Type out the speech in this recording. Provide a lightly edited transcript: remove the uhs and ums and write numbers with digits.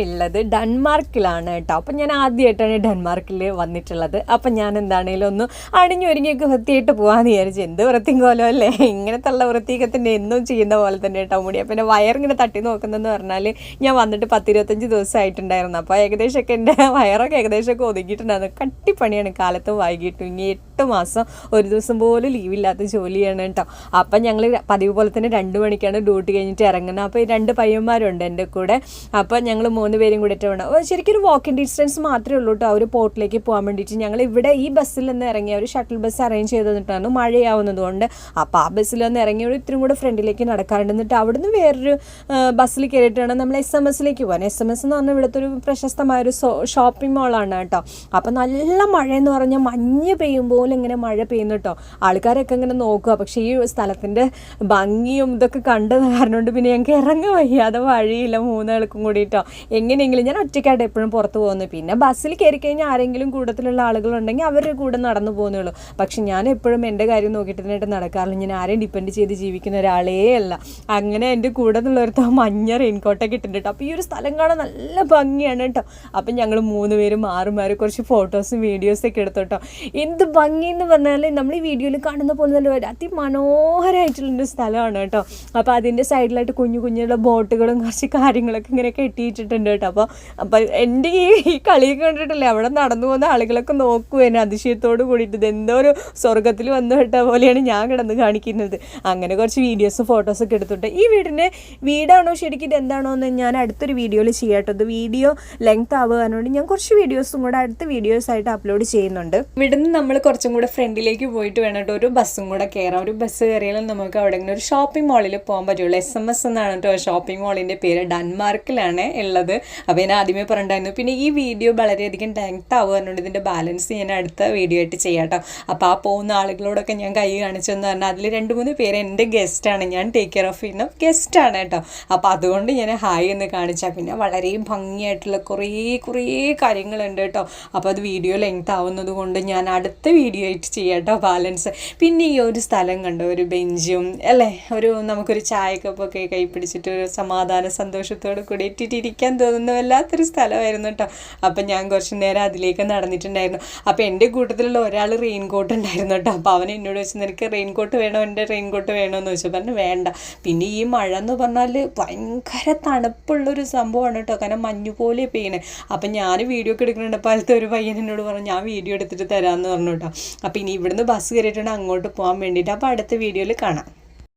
ഉള്ളത് ഡെൻമാർക്കിലാണ് കേട്ടോ. അപ്പം ഞാൻ ആദ്യമായിട്ടാണ് ഡെൻമാർക്കിൽ വന്നിട്ടുള്ളത്. അപ്പം ഞാൻ എന്താണേലും ഒന്ന് അണിഞ്ഞൊരുങ്ങിയൊക്കെ വൃത്തിയായിട്ട് പോകാമെന്ന് വിചാരിച്ചു. എന്ത് വൃത്തിയും കോലം അല്ലേ, ഇങ്ങനത്തെ ഉള്ള വൃത്തിയൊക്കെ തന്നെ എന്നും ചെയ്യുന്ന പോലെ തന്നെ കേട്ടോ മുടി. പിന്നെ വയറിങ്ങനെ തട്ടി നോക്കുന്നതെന്ന് പറഞ്ഞാൽ ഞാൻ വന്നിട്ട് 10-25 ദിവസമായിട്ടുണ്ടായിരുന്നു. അപ്പോൾ ഏകദേശമൊക്കെ എൻ്റെ വയറൊക്കെ ഏകദേശമൊക്കെ ഒതുക്കിയിട്ടുണ്ടായിരുന്നു. കട്ടിപ്പണിയാണ് കാലത്തും വൈകിട്ടും. ഇനി 8 മാസം ഒരു ദിവസം പോലും ലീവില്ലാത്ത ജോലിയാണ് കേട്ടോ. അപ്പം ഞങ്ങൾ പതിവ് പോലെ തന്നെ 2 മണിക്കാണ് ഡ്യൂട്ടി കഴിഞ്ഞിട്ട് ഇറങ്ങുന്നത്. അപ്പോൾ ഈ 2 പയ്യന്മാരുണ്ട് എൻ്റെ കൂടെ. അപ്പോൾ ഞങ്ങൾ 3 പേരും കൂടിയിട്ട് വേണം. ശരിക്കും ഒരു വാക്കിംഗ് ഡിസ്റ്റൻസ് മാത്രമേ ഉള്ളൂ കേട്ടോ ഒരു പോർട്ടിലേക്ക് പോകാൻ വേണ്ടിയിട്ട്. ഞങ്ങൾ ഇവിടെ ഈ ബസ്സിൽ നിന്ന് ഇറങ്ങിയ ഒരു ഷട്ടിൽ ബസ് അറേഞ്ച് ചെയ്ത് തന്നിട്ടാണ് മഴയാവുന്നത് കൊണ്ട്. അപ്പോൾ ആ ബസ്സിൽ നിന്ന് ഇറങ്ങിയ ഒരു ഇത്തിരി കൂടെ ഫ്രണ്ടിലേക്ക് നടക്കാറുണ്ട്. എന്നിട്ട് അവിടുന്ന് വേറൊരു ബസ്സിൽ കയറിയിട്ടാണ് നമ്മൾ SMS പോകാൻ. SMS എന്ന് പറഞ്ഞാൽ ഇവിടുത്തെ ഒരു പ്രശസ്തമായൊരു ഷോപ്പിംഗ് മോളാണ് കേട്ടോ. അപ്പോൾ നല്ല മഴയെന്ന് പറഞ്ഞാൽ മഞ്ഞ് പെയ്യുമ്പോൾ ഇങ്ങനെ മഴ പെയ്യുന്നു കേട്ടോ. ആൾക്കാരൊക്കെ ഇങ്ങനെ നോക്കുക. പക്ഷേ ഈ സ്ഥലത്തിൻ്റെ ഭംഗിയും ഇതൊക്കെ കണ്ടത് കാരണം കൊണ്ട് പിന്നെ ഞങ്ങൾക്ക് ഇറങ്ങി വയ്യാതെ വഴിയില്ല 3 ആൾക്കും കൂടിയിട്ടോ. എങ്ങനെയെങ്കിലും ഞാൻ ഒറ്റയ്ക്കായിട്ട് എപ്പോഴും പുറത്ത് പോകുന്നത്. പിന്നെ ബസ്സിൽ കയറി കഴിഞ്ഞാൽ ആരെങ്കിലും കൂട്ടത്തിലുള്ള ആളുകളുണ്ടെങ്കിൽ അവരുടെ കൂടെ നടന്നു പോകുന്നുള്ളൂ. പക്ഷെ ഞാൻ എപ്പോഴും എൻ്റെ കാര്യം നോക്കിയിട്ട് നടക്കാറില്ല. ഞാൻ ആരെയും ഡിപ്പെൻഡ് ചെയ്ത് ജീവിക്കുന്ന ഒരാളേ അല്ല. അങ്ങനെ എൻ്റെ കൂടെ നിന്നുള്ളവർക്ക് മഞ്ഞ റെയിൻകോട്ടൊക്കെ ഇട്ടിട്ടുണ്ട്. അപ്പോൾ ഈ ഒരു സ്ഥലം കാണാൻ നല്ല ഭംഗിയാണ് കേട്ടോ. അപ്പം ഞങ്ങൾ 3 പേരും മാറി കുറച്ച് ഫോട്ടോസും വീഡിയോസൊക്കെ എടുത്തു കേട്ടോ. എന്ത് ഭംഗിയെന്ന് പറഞ്ഞാൽ നമ്മൾ ഈ വീഡിയോയിൽ കാണുന്ന പോലെ നല്ല അതിമനോഹരമായിട്ടുള്ളൊരു സ്ഥലമാണ് കേട്ടോ. അപ്പോൾ അതിൻ്റെ സൈഡിലായിട്ട് കുഞ്ഞുള്ള ബോട്ടുകളും കുറച്ച് കാര്യങ്ങളൊക്കെ ഇങ്ങനെ കെട്ടിയിട്ടിട്ടുണ്ട് കേട്ടോ. അപ്പോൾ എൻ്റെ ഈ കളിയൊക്കെ കണ്ടിട്ടില്ലേ അവിടെ നടന്നു പോകുന്ന ആളുകളൊക്കെ നോക്കുവേനെ അതിശയത്തോട് കൂടിയിട്ട്. ഇതെന്തോ ഒരു സ്വർഗത്തിൽ വന്നു വിട്ട പോലെയാണ് ഞാൻ കിടന്ന് കാണിക്കുന്നത്. അങ്ങനെ കുറച്ച് വീഡിയോസും ഫോട്ടോസൊക്കെ എടുത്തിട്ട് ഈ വീടാണോ ശരിക്കും ഇതെന്താണോ എന്ന് ഞാൻ അടുത്തൊരു വീഡിയോയിൽ ചെയ്യാം കേട്ടോ. ഇത് വീഡിയോ ലെങ്ത് ആവുകയാണെങ്കിൽ ഞാൻ കുറച്ച് വീഡിയോസും കൂടെ അടുത്ത വീഡിയോസായിട്ട് അപ്ലോഡ് ചെയ്യുന്നുണ്ട്. ഇവിടുന്ന് നമ്മൾ കുറച്ചും കൂടെ ഫ്രണ്ടിലേക്ക് പോയിട്ട് വേണം കേട്ടോ ഒരു ബസ്സും കൂടെ കയറാം. ഒരു ബസ് കയറിയാലും നമുക്ക് അവിടെ ഇങ്ങനെ ഒരു ഷോപ്പിംഗ് മാളിൽ പോകാൻ പറ്റുള്ളൂ. SMS എന്നാണ് കേട്ടോ ഷോപ്പിംഗ് മാളിൻ്റെ പേര്. ഡെൻമാർക്കിലാണ് ഉള്ളത്. അപ്പോൾ ഞാൻ ആദ്യമേ പറഞ്ഞിട്ടുണ്ടായിരുന്നു. പിന്നെ ഈ വീഡിയോ വളരെയധികം ലെങ്ത് ആവുകയാണെങ്കിൽ ഇതിൻ്റെ ബാലൻസ് ഞാൻ അടുത്ത വീഡിയോ ആയിട്ട് ചെയ്യാം കേട്ടോ. അപ്പോൾ ആ പോകുന്ന ആളുകളോടൊക്കെ ഞാൻ കൈ കാണിച്ചെന്ന് പറഞ്ഞാൽ അതിൽ 2-3 പേര് എൻ്റെ ഗസ്റ്റാണ്. ഞാൻ ടേക്ക് കെയർ ഓഫ് ചെയ്യുന്ന ഗസ്റ്റാണ് കേട്ടോ. അപ്പോൾ അതുകൊണ്ട് ഞാൻ ഹായ് എന്ന് കാണിച്ചാൽ പിന്നെ വളരെ ഭംഗിയായിട്ടുള്ള കുറേ കാര്യങ്ങളുണ്ട് കേട്ടോ. അപ്പോൾ അത് വീഡിയോ ലെങ്ത് ആവുന്നത് കൊണ്ട് ഞാൻ അടുത്ത വീഡിയോ ആയിട്ട് ചെയ്യാം കേട്ടോ ബാലൻസ്. പിന്നെ ഈ ഒരു സ്ഥലം കണ്ടോ, ഒരു ബെഞ്ചും അല്ലേ, നമുക്കൊരു ചായക്കപ്പൊക്കെ കൈ പിടിച്ചിട്ട് ഒരു സമാധാന സന്തോഷത്തോട് കൂടി ഇട്ടിട്ടിരിക്കാൻ തോന്നുന്ന വല്ലാത്തൊരു സ്ഥലമായിരുന്നു കേട്ടോ. അപ്പം ഞാൻ കുറച്ച് നേരം അതിലേക്ക് നടന്നിട്ടുണ്ടായിരുന്നു. അപ്പോൾ എൻ്റെ കൂട്ടത്തിലുള്ള ഒരാൾ റെയിൻകോട്ട് ഉണ്ടായിരുന്നു കേട്ടോ. അപ്പോൾ അവൻ എന്നോട് വെച്ച് നിനക്ക് റെയിൻകോട്ട് വേണോ, എൻ്റെ റെയിൻകോട്ട് വേണമെന്ന് വെച്ചു. പറഞ്ഞു വേണ്ട. പിന്നെ ഈ മഴ എന്ന് പറഞ്ഞാൽ ഭയങ്കര തണുപ്പുള്ളൊരു സംഭവമാണ് കേട്ടോ. കാരണം മഞ്ഞ് പോലെ പെയ്യണേ. അപ്പം ഞാൻ വീഡിയോ ഒക്കെ എടുക്കുന്നുണ്ട്. അപ്പോൾ ഒരു പയ്യൻ എന്നോട് പറഞ്ഞു ഞാൻ വീഡിയോ എടുത്തിട്ട് തരാമെന്ന് പറഞ്ഞു കേട്ടോ. അപ്പോൾ ഇനി ഇവിടുന്ന് ബസ് കയറിയിട്ടുണ്ട് അങ്ങോട്ട് പോകാൻ വേണ്ടിയിട്ട്. അപ്പോൾ അടുത്ത വീഡിയോയിൽ കാണാം.